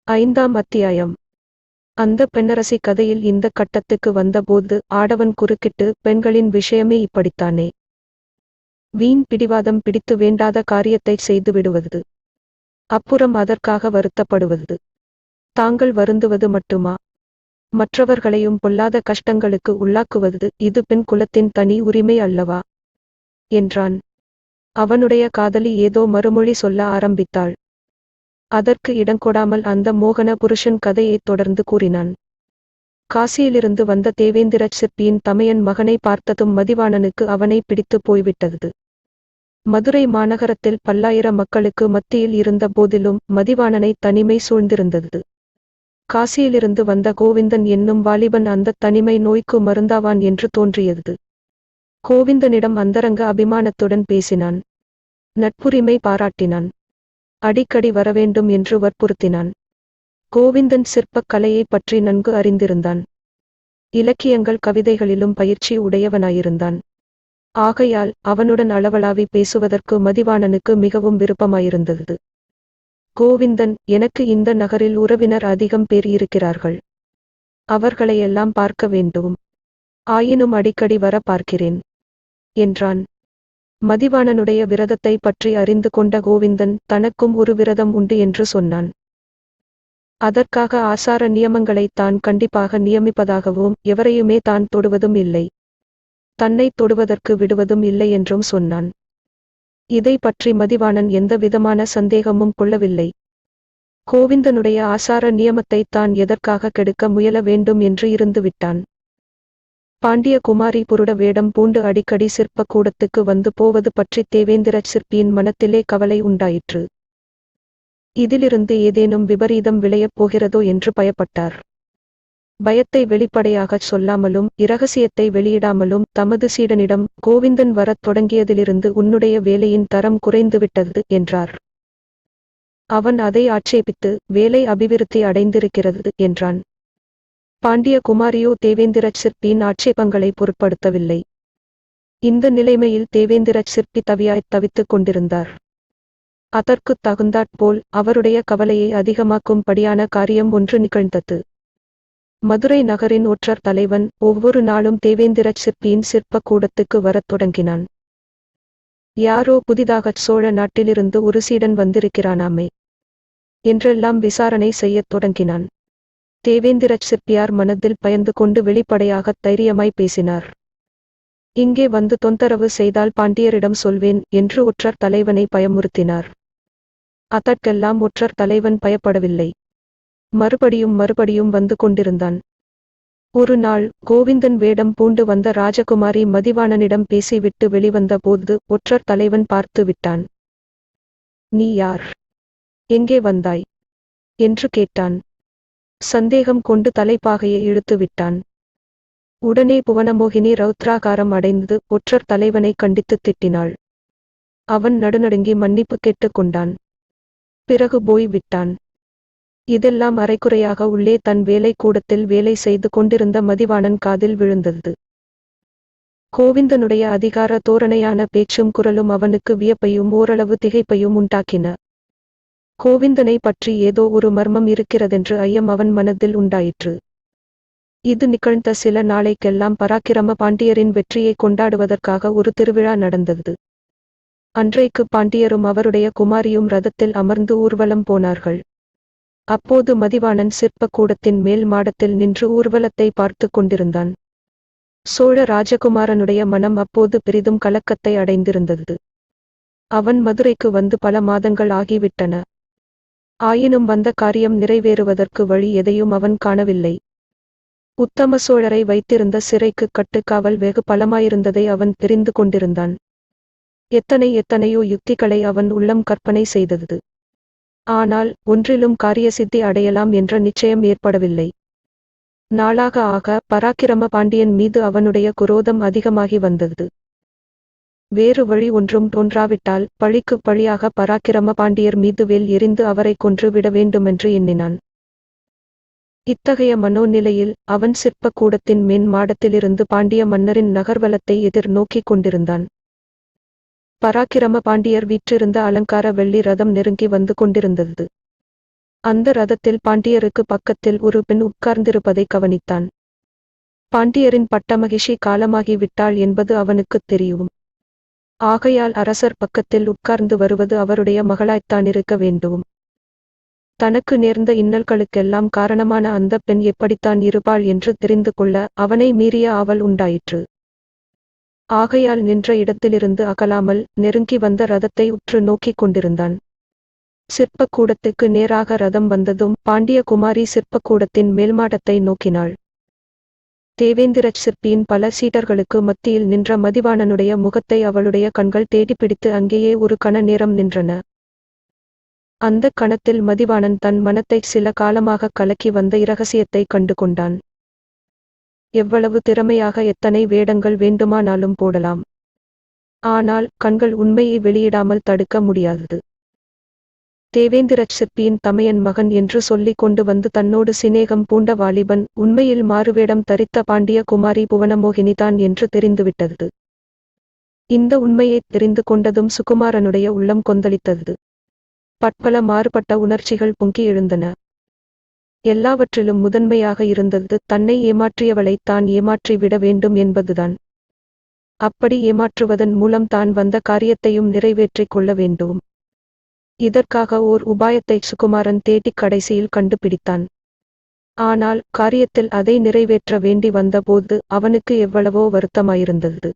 ஐந்தாம் அத்தியாயம். அந்த பெண்ணரசி கதையில் இந்த கட்டத்துக்கு வந்தபோது ஆடவன் குறுக்கிட்டு, பெண்களின் விஷயமே இப்படித்தானே, வீண் பிடிவாதம் பிடித்து வேண்டாத காரியத்தை செய்து விடுவது, அப்புறம் அதற்காக வருத்தப்படுவது, தாங்கள் வருந்துவது மட்டுமா, மற்றவர்களையும் பொல்லாத கஷ்டங்களுக்கு உள்ளாக்குவது இது பெண் குலத்தின் தனி உரிமை அல்லவா என்றான். அவனுடைய காதலி ஏதோ மறுமொழி சொல்ல ஆரம்பித்தாள். அதற்கு இடங்கொடாமல் அந்த மோகன புருஷன் கதையை தொடர்ந்து கூறினான். காசியிலிருந்து வந்த தேவேந்திர சிற்பியின் தமையன் மகனை பார்த்ததும் மதிவாணனுக்கு அவனை பிடித்து போய்விட்டது. மதுரை மாநகரத்தில் பல்லாயிர மக்களுக்கு மத்தியில் இருந்த போதிலும் மதிவாணனை தனிமை சூழ்ந்திருந்தது. காசியிலிருந்து வந்த கோவிந்தன் என்னும் வாலிபன் அந்த தனிமை நோய்க்கு மருந்தாவான் என்று தோன்றியது. கோவிந்தனிடம் அந்தரங்க அபிமானத்துடன் பேசினான். நட்புரிமை பாராட்டினான். அடிக்கடி வரவேண்டும் என்று வற்புறுத்தினான். கோவிந்தன் சிற்பக் கலையை பற்றி நன்கு அறிந்திருந்தான். இலக்கியங்கள் கவிதைகளிலும் பயிற்சி உடையவனாயிருந்தான். ஆகையால் அவனுடன் அளவளாவி பேசுவதற்கு மதிவாணனுக்கு மிகவும் விருப்பமாயிருந்தது. கோவிந்தன், எனக்கு இந்த நகரில் உறவினர் அதிகம் பேர் இருக்கிறார்கள். அவர்களையெல்லாம் பார்க்க வேண்டும். ஆயினும் அடிக்கடி வர பார்க்கிறேன் என்றான். மதிவாணனுடைய விரதத்தை பற்றி அறிந்து கொண்ட கோவிந்தன் தனக்கும் ஒரு விரதம் உண்டு என்று சொன்னான். அதற்காக ஆசார நியமங்களை தான் கண்டிப்பாக நியமிப்பதாகவும் எவரையுமே தான் தொடுவதும் இல்லை, தன்னை தொடுவதற்கு விடுவதும் இல்லை என்றும் சொன்னான். இதை பற்றி மதிவாணன் எந்த விதமான சந்தேகமும் கொள்ளவில்லை. கோவிந்தனுடைய ஆசார நியமத்தை தான் எதற்காக கெடுக்க முயல வேண்டும் என்று இருந்துவிட்டான். பாண்டிய குமாரி புருட வேடம் பூண்டு அடிக்கடி சிற்ப கூடத்துக்கு வந்து போவது பற்றி தேவேந்திர சிற்பியின் மனத்திலே கவலை உண்டாயிற்று. இதிலிருந்து ஏதேனும் விபரீதம் விளையப் போகிறதோ என்று பயப்பட்டார். பயத்தை வெளிப்படையாகச் சொல்லாமலும் இரகசியத்தை வெளியிடாமலும் தமது சீடனிடம், கோவிந்தன் வரத் தொடங்கியதிலிருந்து உன்னுடைய வேலையின் தரம் குறைந்துவிட்டது என்றார். அவன் அதை ஆட்சேபித்து, வேலை அபிவிருத்தி அடைந்திருக்கிறது என்றான். பாண்டிய குமாரியோ தேவேந்திர சிற்பியின் ஆட்சேபங்களை பொருட்படுத்தவில்லை. இந்த நிலைமையில் தேவேந்திர சிற்பி தவியாய்த் தவித்துக் கொண்டிருந்தார். அதற்குத் தகுந்தாற்போல் அவருடைய கவலையை அதிகமாக்கும்படியான காரியம் ஒன்று நிகழ்ந்தது. மதுரை நகரின் ஒற்றர் தலைவன் ஒவ்வொரு நாளும் தேவேந்திர சிற்பியின் சிற்ப கூடத்துக்கு வரத் தொடங்கினான். யாரோ புதிதாகச் சோழ நாட்டிலிருந்து ஒரு சீடன் வந்திருக்கிறானாமே என்றெல்லாம் விசாரணை செய்யத் தொடங்கினான். தேவேந்திர சிற்பியார் மனதில் பயந்து கொண்டு வெளிப்படையாகத் தைரியமாய் பேசினார். இங்கே வந்து தொந்தரவு செய்தால் பாண்டியரிடம் சொல்வேன் என்று ஒற்றர் தலைவனை பயமுறுத்தினார். அதற்கெல்லாம் ஒற்றர் தலைவன் பயப்படவில்லை. மறுபடியும் வந்து கொண்டிருந்தான். ஒரு நாள் கோவிந்தன் வேடம் பூண்டு வந்த ராஜகுமாரி மதிவாணனிடம் பேசிவிட்டு வெளிவந்த போது ஒற்றர் தலைவன் பார்த்து விட்டான். நீ யார்? எங்கே வந்தாய் என்று கேட்டான். சந்தேகம் கொண்டு தலைப்பாகையை இழுத்து விட்டான். உடனே புவனமோகினி ரௌத்ராகாரம் அடைந்து ஒற்றர் தலைவனை கண்டித்து திட்டினாள். அவன் நடுநடுங்கி மன்னிப்பு கேட்டுக் கொண்டான். பிறகு போய் விட்டான். இதெல்லாம் அரைக்குறையாக உள்ளே தன் வேலை கூடத்தில் வேலை செய்து கொண்டிருந்த மதிவாணன் காதில் விழுந்தது. கோவிந்தனுடைய அதிகார தோரணையான பேச்சும் குரலும் அவனுக்கு வியப்பையும் ஓரளவு திகைப்பையும் உண்டாக்கின. கோவிந்தனை பற்றி ஏதோ ஒரு மர்மம் இருக்கிறதென்று ஐயம் அவன் மனதில் உண்டாயிற்று. இது நிகழ்ந்த சில நாளைக்கெல்லாம் பராக்கிரம பாண்டியரின் வெற்றியை கொண்டாடுவதற்காக ஒரு திருவிழா நடந்தது. அன்றைக்கு பாண்டியரும் அவருடைய குமாரியும் ரதத்தில் அமர்ந்து ஊர்வலம் போனார்கள். அப்போது மதிவாணன் சிற்ப கூடத்தின் மேல் மாடத்தில் நின்று ஊர்வலத்தை பார்த்து கொண்டிருந்தான். சோழ ராஜகுமாரனுடைய மனம் அப்போது பெரிதும் கலக்கத்தை அடைந்திருந்தது. அவன் மதுரைக்கு வந்து பல மாதங்கள் ஆகிவிட்டன. ஆயினும் வந்த காரியம் நிறைவேறுவதற்கு வழி எதையும் அவன் காணவில்லை. உத்தம சோழரை வைத்திருந்த சிறைக்கு கட்டுக்காவல் வெகு பலமாயிருந்ததை அவன் தெரிந்து கொண்டிருந்தான். எத்தனையோ யுக்திகளை அவன் உள்ளம் கற்பனை செய்தது. ஆனால் ஒன்றிலும் காரியசித்தி அடையலாம் என்ற நிச்சயம் ஏற்படவில்லை. நாளாக ஆக பராக்கிரம பாண்டியன் மீது அவனுடைய குரோதம் அதிகமாகி வந்தது. வேறு வழி ஒன்றும் தோன்றாவிட்டால் பழிக்கு பழியாக பராக்கிரம பாண்டியர் மீது வேல் எறிந்து அவரை கொன்று விட வேண்டுமென்று எண்ணினான். இத்தகைய மனோநிலையில் அவன் சிற்ப கூடத்தின் மேன் மாடத்திலிருந்து பாண்டிய மன்னரின் நகர்வலத்தை எதிர் நோக்கிக் கொண்டிருந்தான். பராக்கிரம பாண்டியர் வீற்றிருந்த அலங்கார வெள்ளி ரதம் நெருங்கி வந்து கொண்டிருந்தது. அந்த ரதத்தில் பாண்டியருக்கு பக்கத்தில் ஒரு பெண் உட்கார்ந்திருப்பதை கவனித்தான். பாண்டியரின் பட்டமகிஷி காலமாகி விட்டாள் என்பது அவனுக்குத் தெரியும். ஆகையால் அரசர் பக்கத்தில் உட்கார்ந்து வருவது அவருடைய மகளாய்த்தான் இருக்க வேண்டும். தனக்கு நேர்ந்த இன்னல்களுக்கெல்லாம் காரணமான அந்த பெண் எப்படித்தான் இருப்பாள் என்று தெரிந்து கொள்ள அவனை மீறிய ஆவல் உண்டாயிற்று. ஆகையால் நின்ற இடத்திலிருந்து அகலாமல் நெருங்கி வந்த ரதத்தை உற்று நோக்கிக் கொண்டிருந்தான். சிற்பக்கூடத்துக்கு நேராக ரதம் வந்ததும் பாண்டிய குமாரி சிற்பக்கூடத்தின் மேல்மாடத்தை நோக்கினாள். தேவேந்திரச் சிற்பியின் பல சீடர்களுக்கு மத்தியில் நின்ற மதிவாணனுடைய முகத்தை அவளுடைய கண்கள் தேடிப்பிடித்து அங்கேயே ஒரு கண நேரம் நின்றன. அந்த கணத்தில் மதிவாணன் தன் மனத்தை சில காலமாக கலக்கி வந்த இரகசியத்தை கண்டு கொண்டான். எவ்வளவு திறமையாக எத்தனை வேடங்கள் வேண்டுமானாலும் போடலாம். ஆனால் கண்கள் உண்மையை வெளியிடாமல் தடுக்க முடியாதது. தேவேந்திரச் சிற்பியின் தமையன் மகன் என்று சொல்லிக் கொண்டு வந்து தன்னோடு சிநேகம் பூண்ட வாலிபன் உண்மையில் மாறுவேடம் தரித்த பாண்டிய குமாரி புவனமோகினிதான் என்று தெரிந்துவிட்டது. இந்த உண்மையைத் தெரிந்து கொண்டதும் சுகுமாரனுடைய உள்ளம் கொந்தளித்தது. பற்பல மாறுபட்ட உணர்ச்சிகள் பொங்கி எழுந்தன. எல்லாவற்றிலும் முதன்மையாக இருந்தது தன்னை ஏமாற்றியவளை தான் ஏமாற்றி விட வேண்டும் என்பதுதான். அப்படி ஏமாற்றுவதன் மூலம் தான் வந்த காரியத்தையும் நிறைவேற்றிக் கொள்ள வேண்டும். இதற்காக ஓர் உபாயத்தை சுகுமாரன் தேடிக் கடைசியில் கண்டுபிடித்தான். ஆனால் காரியத்தில் அதை நிறைவேற்ற வேண்டி வந்தபோது அவனுக்கு எவ்வளவோ வருத்தமாயிருந்தது.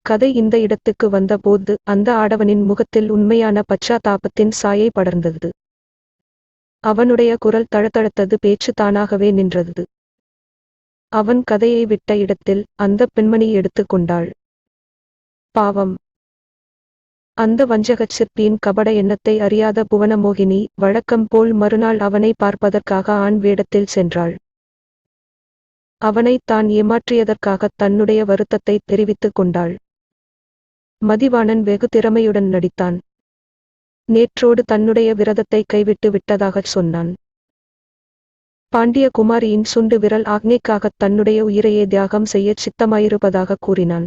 கதை இந்த இடத்துக்கு வந்தபோது அந்த ஆடவனின் முகத்தில் உண்மையான பச்சாத்தாபத்தின் சாயை படர்ந்தது. அவனுடைய குரல் தழதழத்தது, பேச்சு தானாகவே நின்றது. அவன் கதையை விட்ட இடத்தில் அந்த பெண்மணி எடுத்து கொண்டாள். பாவம்! அந்த வஞ்சகச் சிற்பியின் கபட எண்ணத்தை அறியாத புவனமோகினி வழக்கம் போல் மறுநாள் அவனை பார்ப்பதற்காக ஆண் வேடத்தில் சென்றாள். அவனை தான் ஏமாற்றியதற்காக தன்னுடைய வருத்தத்தை தெரிவித்துக் கொண்டாள். மதிவாணன் வெகு திறமையுடன் நடித்தான். நேற்றோடு தன்னுடைய விரதத்தை கைவிட்டு விட்டதாகச் சொன்னான். பாண்டிய குமாரியின் சுண்டு விரல் ஆக்ஞைக்காகத் தன்னுடைய உயிரையே தியாகம் செய்யச் சித்தமாயிருப்பதாக கூறினான்.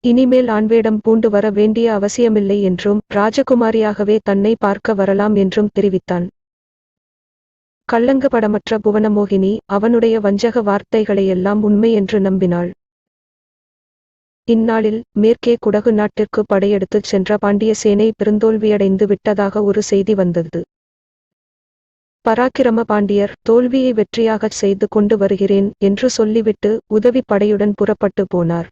இனிமேல் ஆண்வேடம் பூண்டு வர வேண்டிய அவசியமில்லை என்றும் ராஜகுமாரியாகவே தன்னை பார்க்க வரலாம் என்றும் தெரிவித்தான். கள்ளங்கபடமற்ற புவனமோகினி அவனுடைய வஞ்சக வார்த்தைகளையெல்லாம் உண்மை என்று நம்பினாள். இந்நாளில் மேற்கே குடகு நாட்டிற்கு படையெடுத்துச் சென்ற பாண்டிய சேனை பெருந்தோல்வியடைந்து விட்டதாக ஒரு செய்தி வந்தது. பராக்கிரம பாண்டியர் தோல்வியை வெற்றியாகச் செய்து கொண்டு வருகிறேன் என்று சொல்லிவிட்டு உதவி படையுடன் புறப்பட்டு போனார்.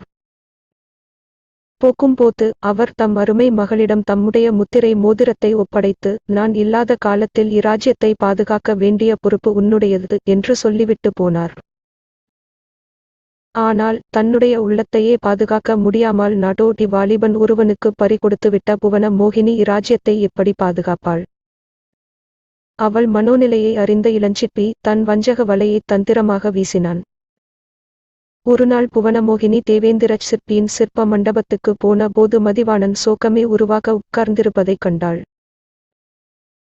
போக்கும்போது அவர் தம் அருமை மகளிடம் தம்முடைய முத்திரை மோதிரத்தை ஒப்படைத்து, நான் இல்லாத காலத்தில் இராஜ்யத்தை பாதுகாக்க வேண்டிய பொறுப்பு உன்னுடையது என்று சொல்லிவிட்டு போனார். ஆனால் தன்னுடைய உள்ளத்தையே பாதுகாக்க முடியாமல் நாடோடி வாலிபன் ஒருவனுக்கு பறிகொடுத்துவிட்ட புவன மோகினி இராஜ்யத்தை எப்படி பாதுகாப்பாள்? அவள் மனோநிலையை அறிந்த இளஞ்சிற்பி தன் வஞ்சக வலையை தந்திரமாக வீசினான். ஒருநாள் புவனமோகினி தேவேந்திரச் சிற்பியின் சிற்ப மண்டபத்துக்கு போன போது மதிவாணன் சோகமே உருவாக உட்கார்ந்திருப்பதைக் கண்டாள்.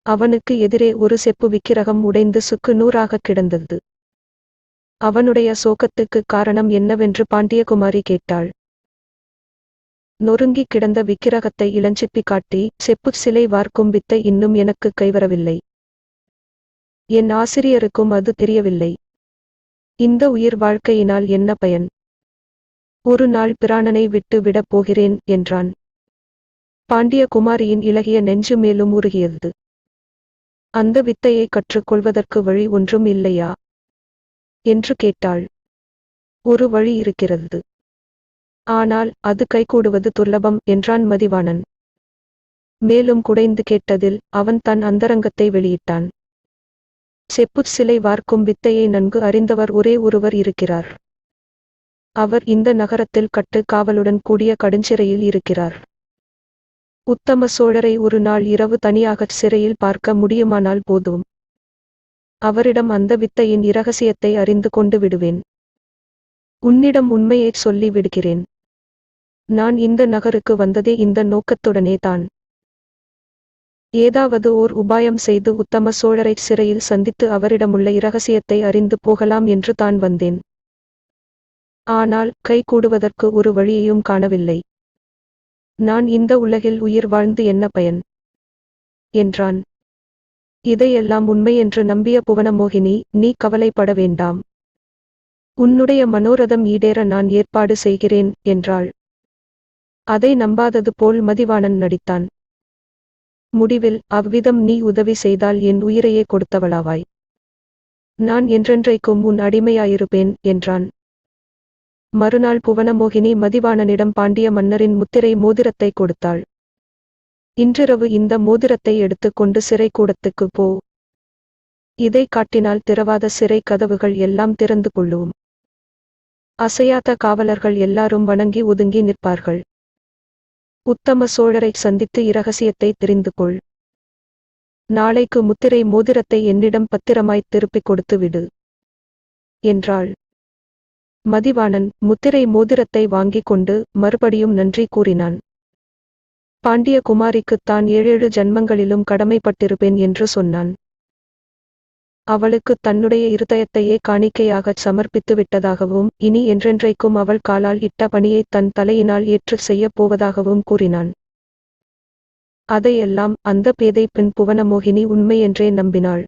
அவனுக்கு எதிரே ஒரு செப்பு விக்கிரகம் உடைந்து சுக்கு நூறாக கிடந்தது. அவனுடைய சோகத்துக்கு காரணம் என்னவென்று பாண்டியகுமாரி கேட்டாள். நொறுங்கி கிடந்த விக்கிரகத்தை இளஞ்சிப்பி காட்டி, செப்புச் சிலை வார்க்கும் வித்தை இன்னும் எனக்கு கைவரவில்லை. என் ஆசிரியருக்கும் அது தெரியவில்லை. இந்த உயிர் வாழ்க்கையினால் என்ன பயன்? ஒரு நாள் பிராணனை விட்டு விடப் போகிறேன் என்றான். பாண்டிய குமாரியின் இளகிய நெஞ்சு மேலும் உருகியது. அந்த வித்தையை கற்றுக்கொள்வதற்கு வழி ஒன்றும் இல்லையா என்று கேட்டாள். ஒரு வழி இருக்கிறது. ஆனால் அது கைகூடுவது துர்லபம் என்றான் மதிவாணன். மேலும் குடைந்து கேட்டதில் அவன் தன் அந்தரங்கத்தை வெளியிட்டான். செப்புச் சிலை வார்க்கும் வித்தையை நன்கு அறிந்தவர் ஒரே ஒருவர் இருக்கிறார். அவர் இந்த நகரத்தில் கட்டு காவலுடன் கூடிய கடுஞ்சிறையில் இருக்கிறார். உத்தம சோழரை ஒரு நாள் இரவு தனியாகச் சிறையில் பார்க்க முடியுமானால் போதும். அவரிடம் அந்த வித்தையின் இரகசியத்தை அறிந்து கொண்டு விடுவேன். உன்னிடம் உண்மையைச் சொல்லி விடுகிறேன். நான் இந்த நகருக்கு வந்ததே இந்த நோக்கத்துடனே தான். ஏதாவது ஓர் உபாயம் செய்து உத்தம சோழரைச் சிறையில் சந்தித்து அவரிடமுள்ள இரகசியத்தை அறிந்து போகலாம் என்று தான் வந்தேன். ஆனால் கை கூடுவதற்கு ஒரு வழியையும் காணவில்லை. நான் இந்த உலகில் உயிர் வாழ்ந்து என்ன பயன் என்றான். இதையெல்லாம் உண்மை என்று நம்பிய புவனமோகினி, நீ கவலைப்பட வேண்டாம். உன்னுடைய மனோரதம் ஈடேற நான் ஏற்பாடு செய்கிறேன் என்றாள். அதை நம்பாதது போல் மதிவாணன் நடித்தான். முடிவில், அவ்விதம் நீ உதவி செய்தால் என் உயிரையே கொடுத்தவளாவாய். நான் என்றென்றைக்கும் உன் அடிமையாயிருப்பேன் என்றான். மறுநாள் புவனமோகினி மதிவாணனிடம் பாண்டிய மன்னரின் முத்திரை மோதிரத்தை கொடுத்தாள். இன்றிரவு இந்த மோதிரத்தை எடுத்துக் கொண்டு சிறை கூடத்துக்கு போ. இதை காட்டினால் திறவாத சிறை கதவுகள் எல்லாம் திறந்து கொள்ளும். அசையாத காவலர்கள் எல்லாரும் வணங்கி ஒதுங்கி நிற்பார்கள். உத்தம சோழரை சந்தித்து இரகசியத்தை தெரிந்து கொள். நாளைக்கு முத்திரை மோதிரத்தை என்னிடம் பத்திரமாய்த் திருப்பிக் கொடுத்து விடு என்றாள். மதிவாணன் முத்திரை மோதிரத்தை வாங்கிக் கொண்டு மறுபடியும் நன்றி கூறினான். பாண்டிய குமாரிக்குத் தான் 7 ஜன்மங்களிலும் கடமைப்பட்டிருப்பேன் என்று சொன்னான். அவளுக்குத் தன்னுடைய இருதயத்தையே காணிக்கையாகச் சமர்ப்பித்து விட்டதாகவும் இனி என்றென்றைக்கும் அவள் காலால் இட்ட பணியைத் தன் தலையினால் ஏற்றுச் செய்யப் போவதாகவும் கூறினான். அதையெல்லாம் அந்த பேதை பெண் புவனமோகினி உண்மை என்றே நம்பினாள்.